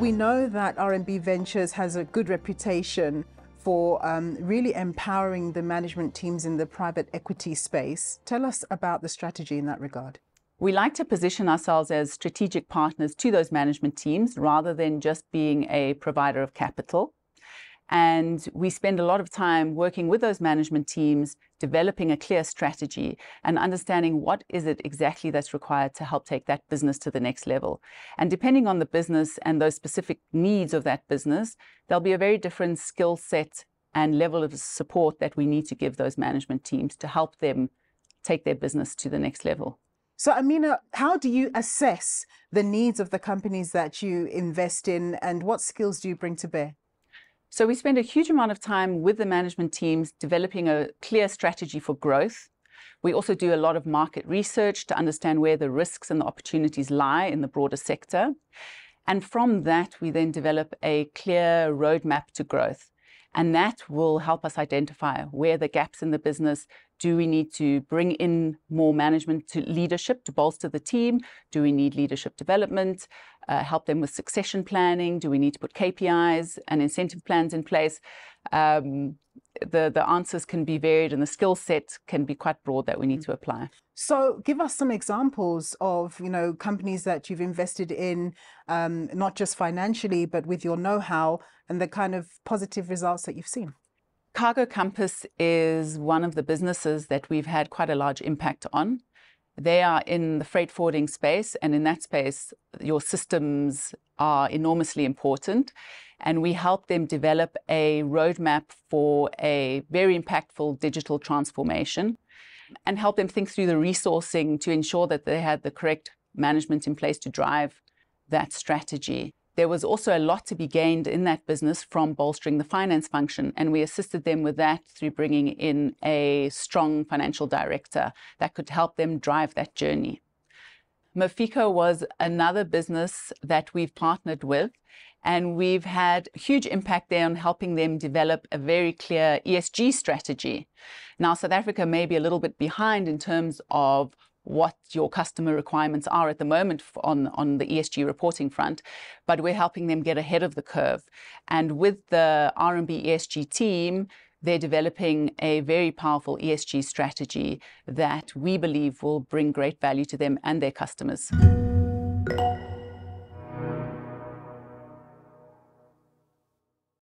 We know that RMB Ventures has a good reputation for really empowering the management teams in the private equity space. Tell us about the strategy in that regard. We like to position ourselves as strategic partners to those management teams rather than just being a provider of capital. And we spend a lot of time working with those management teams, developing a clear strategy and understanding what is it exactly that's required to help take that business to the next level. And depending on the business and those specific needs of that business, there'll be a very different skill set and level of support that we need to give those management teams to help them take their business to the next level. So, Amina, how do you assess the needs of the companies that you invest in, and what skills do you bring to bear? So we spend a huge amount of time with the management teams developing a clear strategy for growth. We also do a lot of market research to understand where the risks and the opportunities lie in the broader sector. And from that, we then develop a clear roadmap to growth. And that will help us identify where the gaps in the business. Do we need to bring in more management to leadership to bolster the team? Do we need leadership development? Help them with succession planning? Do we need to put KPIs and incentive plans in place? The answers can be varied and the skill set can be quite broad that we need to apply. So give us some examples of, companies that you've invested in, not just financially, but with your know-how and the kind of positive results that you've seen. Cargo Compass is one of the businesses that we've had quite a large impact on. They are in the freight forwarding space, and in that space, your systems are enormously important. And we help them develop a roadmap for a very impactful digital transformation and help them think through the resourcing to ensure that they had the correct management in place to drive that strategy. There was also a lot to be gained in that business from bolstering the finance function, and we assisted them with that through bringing in a strong financial director that could help them drive that journey. Mafeeko was another business that we've partnered with, and we've had huge impact there on helping them develop a very clear ESG strategy. Now, South Africa may be a little bit behind in terms of what your customer requirements are at the moment on the ESG reporting front, but we're helping them get ahead of the curve. And with the RMB ESG team, they're developing a very powerful ESG strategy that we believe will bring great value to them and their customers.